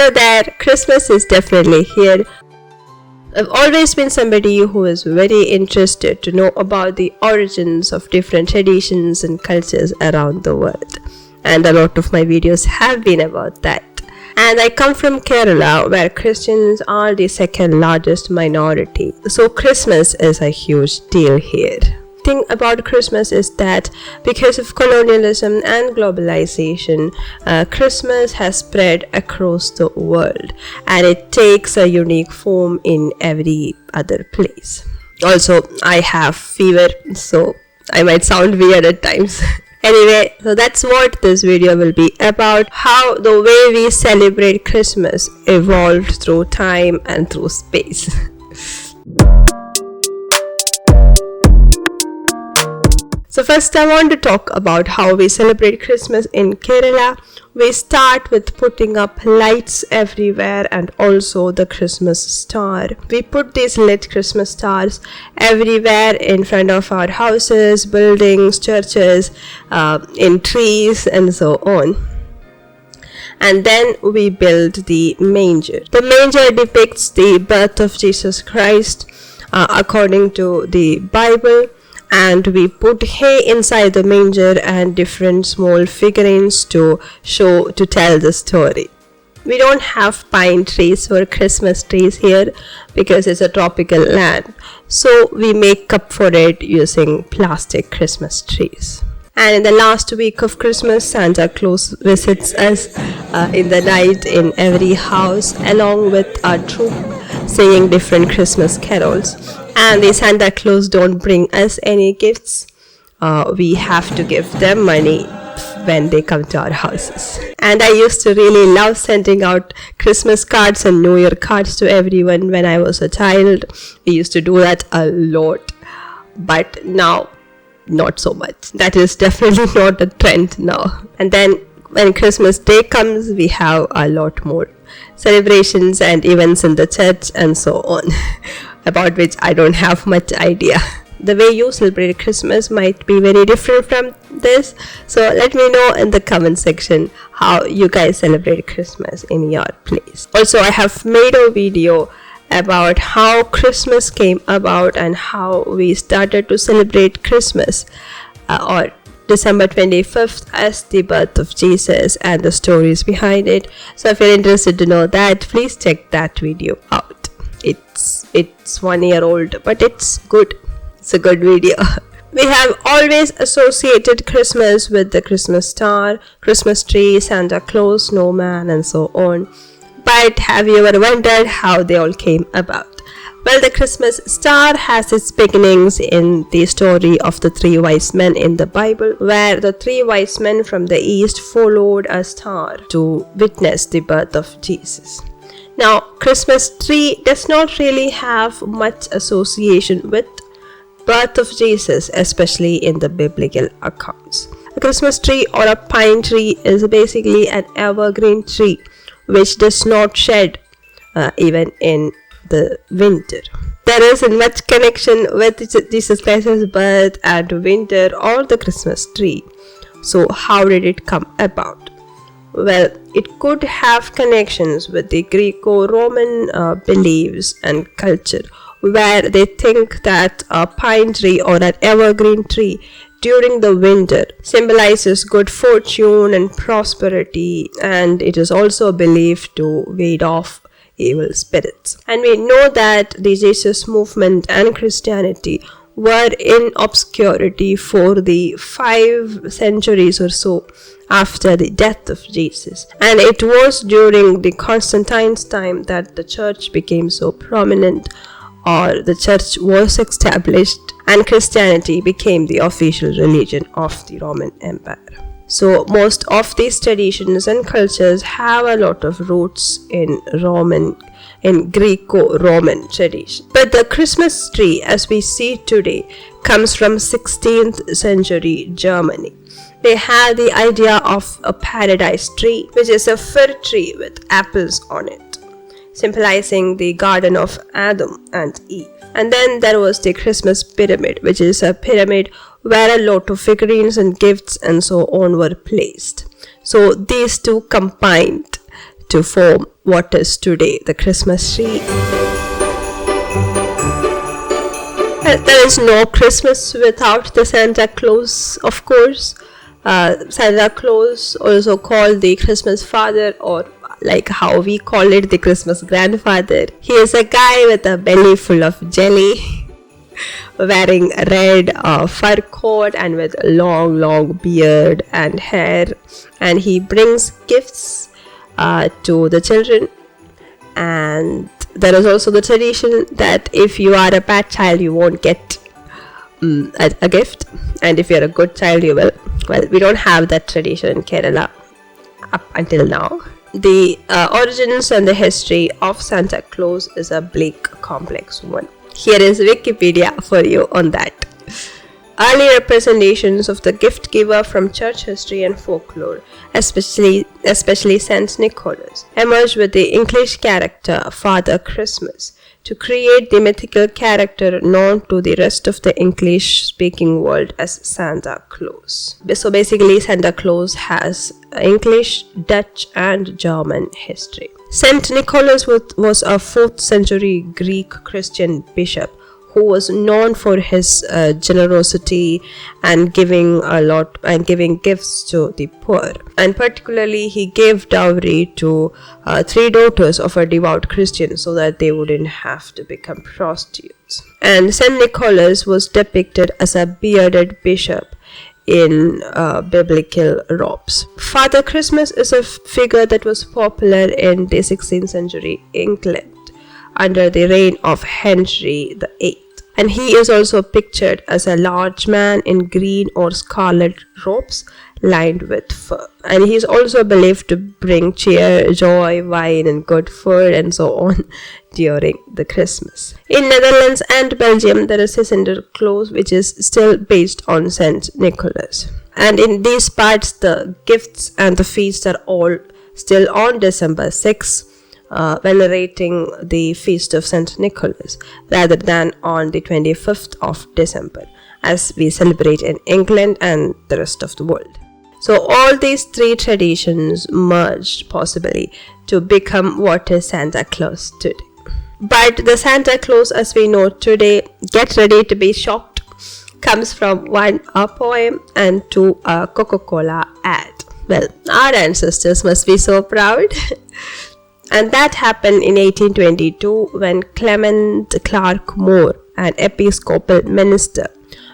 Hello there, Christmas is definitely here. I've always been somebody who is very interested to know about the origins of different traditions and cultures around the world. And a lot of my videos have been about that. And I come from Kerala, where Christians are the second largest minority. So Christmas is a huge deal here. The thing about Christmas is that because of colonialism and globalization, Christmas has spread across the world and it takes a unique form in every other place. Also, I have fever, so I might sound weird at times. Anyway, so that's what this video will be about, how the way we celebrate Christmas evolved through time and through space. So first I want to talk about how we celebrate Christmas in Kerala. We start with putting up lights everywhere and also the Christmas star. We put these lit Christmas stars everywhere in front of our houses, buildings, churches, in trees and so on. And then we build the manger. The manger depicts the birth of Jesus Christ according to the Bible. And we put hay inside the manger and different small figurines to tell the story. We don't have pine trees or Christmas trees here because it's a tropical land. So we make up for it using plastic Christmas trees. And in the last week of Christmas, Santa Claus visits us in the night in every house along with our troop singing different Christmas carols. And the Santa Claus don't bring us any gifts. We have to give them money when they come to our houses. And I used to really love sending out Christmas cards and New Year cards to everyone when I was a child. We used to do that a lot. But now, not so much. That is definitely not a trend now. And then when Christmas Day comes, we have a lot more celebrations and events in the church and so on, about which I don't have much idea. The way you celebrate Christmas might be very different from this, so let me know in the comment section how you guys celebrate Christmas in your place. Also, I have made a video about how Christmas came about and how we started to celebrate Christmas or December 25th as the birth of Jesus and the stories behind it. So if you're interested to know that, please check that video out. It's 1 year old, but it's good. It's a good video. We have always associated Christmas with the Christmas star, Christmas tree, Santa Claus, snowman and so on. But have you ever wondered how they all came about? Well, the Christmas star has its beginnings in the story of the three wise men in the Bible, where the three wise men from the east followed a star to witness the birth of Jesus. Now, Christmas tree does not really have much association with birth of Jesus, especially in the biblical accounts. A Christmas tree or a pine tree is basically an evergreen tree which does not shed even in the winter. There isn't much connection with Jesus Christ's birth and winter or the Christmas tree. So how did it come about? Well, it could have connections with the Greco-Roman beliefs and culture, where they think that a pine tree or an evergreen tree during the winter symbolizes good fortune and prosperity, and it is also believed to ward off evil spirits. And we know that the Jesus movement and Christianity were in obscurity for the 5 centuries or so after the death of Jesus. And it was during the Constantine's time that the church became so prominent, or the church was established and Christianity became the official religion of the Roman Empire. So most of these traditions and cultures have a lot of roots in Greco-Roman tradition. But the Christmas tree as we see today comes from 16th century Germany. They had the idea of a paradise tree, which is a fir tree with apples on it, symbolizing the garden of Adam and Eve. And then there was the Christmas pyramid, which is a pyramid where a lot of figurines and gifts and so on were placed. So these two combined to form what is today the Christmas tree. There is no Christmas without the Santa Claus, of course. Santa Claus, also called the Christmas father, or like how we call it, the Christmas grandfather. He is a guy with a belly full of jelly, wearing a red fur coat and with a long beard and hair, and he brings gifts to the children. And there is also the tradition that if you are a bad child, you won't get a gift, and if you're a good child, you will. Well, we don't have that tradition in Kerala up until now. The origins and the history of Santa Claus is a bleak, complex one. Here is Wikipedia for you on that. Early representations of the gift giver from church history and folklore, especially Saint Nicholas, emerged with the English character Father Christmas to create the mythical character known to the rest of the English-speaking world as Santa Claus. So basically, Santa Claus has English, Dutch, and German history. Saint Nicholas was a 4th century Greek Christian bishop who was known for his generosity and giving gifts to the poor. And particularly, he gave dowry to 3 daughters of a devout Christian so that they wouldn't have to become prostitutes. And Saint Nicholas was depicted as a bearded bishop in biblical robes. Father Christmas is a figure that was popular in the 16th century England under the reign of Henry VIII. And he is also pictured as a large man in green or scarlet robes lined with fur. And he is also believed to bring cheer, joy, wine, and good food and so on during the Christmas. In Netherlands and Belgium, there is a Santa Claus which is still based on Saint Nicholas. And in these parts, the gifts and the feasts are all still on December 6th. Venerating the feast of Saint Nicholas rather than on the 25th of December, as we celebrate in England and the rest of the world. So all these 3 traditions merged possibly to become what is Santa Claus today. But the Santa Claus as we know today, get ready to be shocked, comes from 1 a poem and 2 a Coca-Cola ad. Well, our ancestors must be so proud. And that happened in 1822 when Clement Clarke Moore, an Episcopal minister,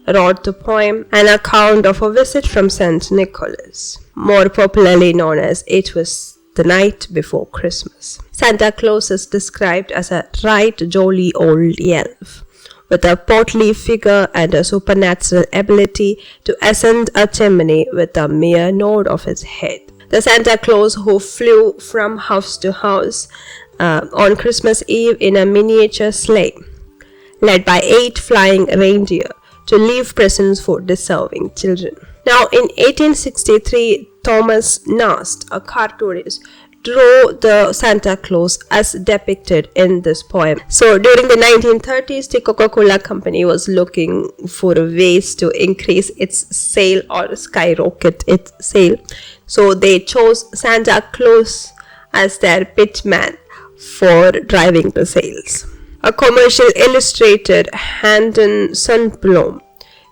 wrote the poem An Account of a Visit from St. Nicholas, more popularly known as It Was the Night Before Christmas. Santa Claus is described as a right jolly old elf with a portly figure and a supernatural ability to ascend a chimney with a mere nod of his head. The Santa Claus who flew from house to house on Christmas Eve in a miniature sleigh, led by 8 flying reindeer to leave presents for deserving children. Now, in 1863, Thomas Nast, a cartoonist, drew the Santa Claus as depicted in this poem. So during the 1930s, the Coca-Cola company was looking for ways to increase its sale or skyrocket its sale. So they chose Santa Claus as their pitman for driving the sales. A commercial illustrator, Handon Sundblom,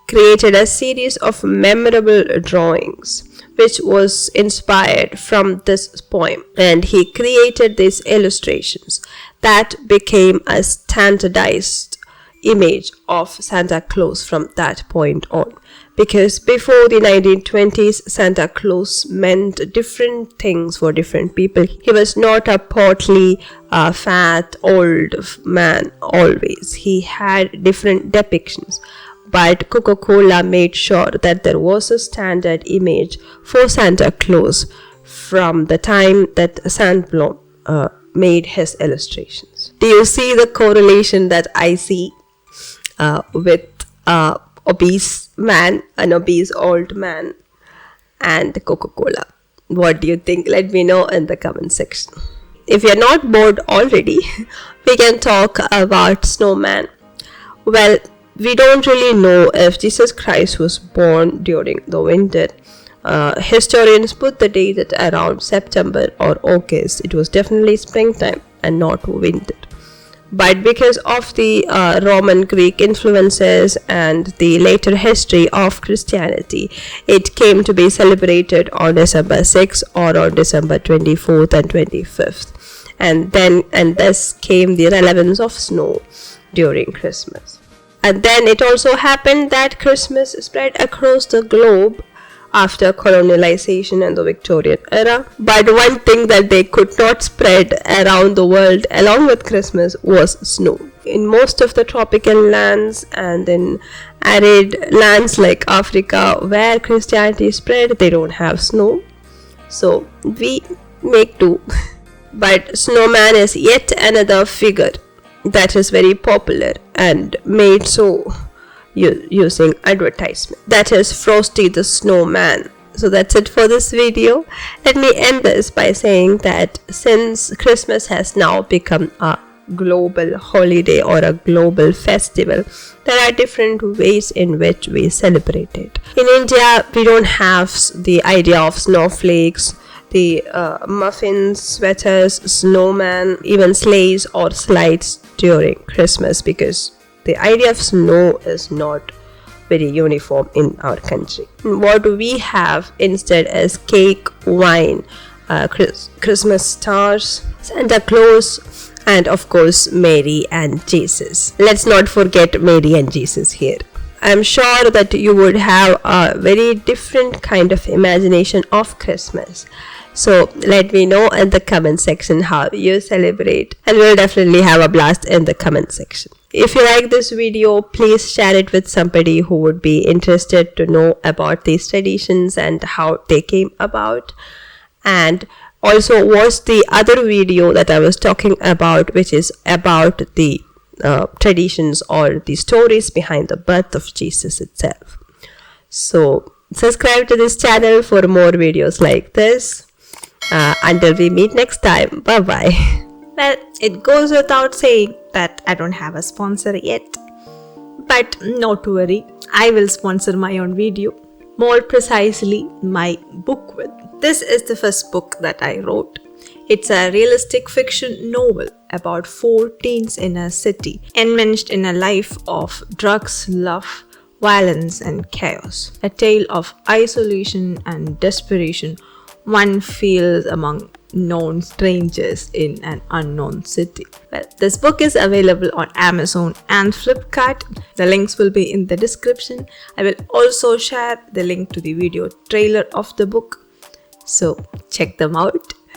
created a series of memorable drawings which was inspired from this poem, and he created these illustrations that became a standardized image of Santa Claus from that point on. Because before the 1920s, Santa Claus meant different things for different people. He was not a portly, fat, old man always. He had different depictions. But Coca-Cola made sure that there was a standard image for Santa Claus from the time that Sandblom made his illustrations. Do you see the correlation that I see with obese man, an obese old man, and Coca-Cola? What do you think? Let me know in the comment section. If you're not bored already, we can talk about snowman. Well, we don't really know if Jesus Christ was born during the winter Historians put the date at around September or August. It was definitely springtime and not winter. But because of the Roman Greek influences and the later history of Christianity, it came to be celebrated on December 6th or on December 24th and 25th. And thus came the relevance of snow during Christmas. And then it also happened that Christmas spread across the globe after colonialization and the Victorian era. But one thing that they could not spread around the world along with Christmas was snow. In most of the tropical lands and in arid lands like Africa where Christianity spread, they don't have snow. So we make do. But snowman is yet another figure that is very popular and made so using advertisement. That is Frosty the Snowman. So that's it for this video. Let me end this by saying that since Christmas has now become a global holiday or a global festival, there are different ways in which we celebrate it. In India, we don't have the idea of snowflakes, the muffins, sweaters, snowman, even sleighs or slides during Christmas, because the idea of snow is not very uniform in our country. What we have instead is cake, wine, Christmas stars, Santa Claus, and of course Mary and Jesus. Let's not forget Mary and Jesus here. I'm sure that you would have a very different kind of imagination of Christmas. So let me know in the comment section how you celebrate, and we'll definitely have a blast in the comment section. If you like this video, please share it with somebody who would be interested to know about these traditions and how they came about. And also watch the other video that I was talking about, which is about the traditions or the stories behind the birth of Jesus itself. So subscribe to this channel for more videos like this. Until we meet next time, bye bye. Well, it goes without saying that I don't have a sponsor yet. But not to worry, I will sponsor my own video. More precisely, my book with. This is the first book that I wrote. It's a realistic fiction novel about 4 teens in a city enmeshed in a life of drugs, love, violence and chaos. A tale of isolation and desperation one feels among known strangers in an unknown city. Well, this book is available on Amazon and Flipkart. The links will be in the description. I will also share the link to the video trailer of the book. So check them out.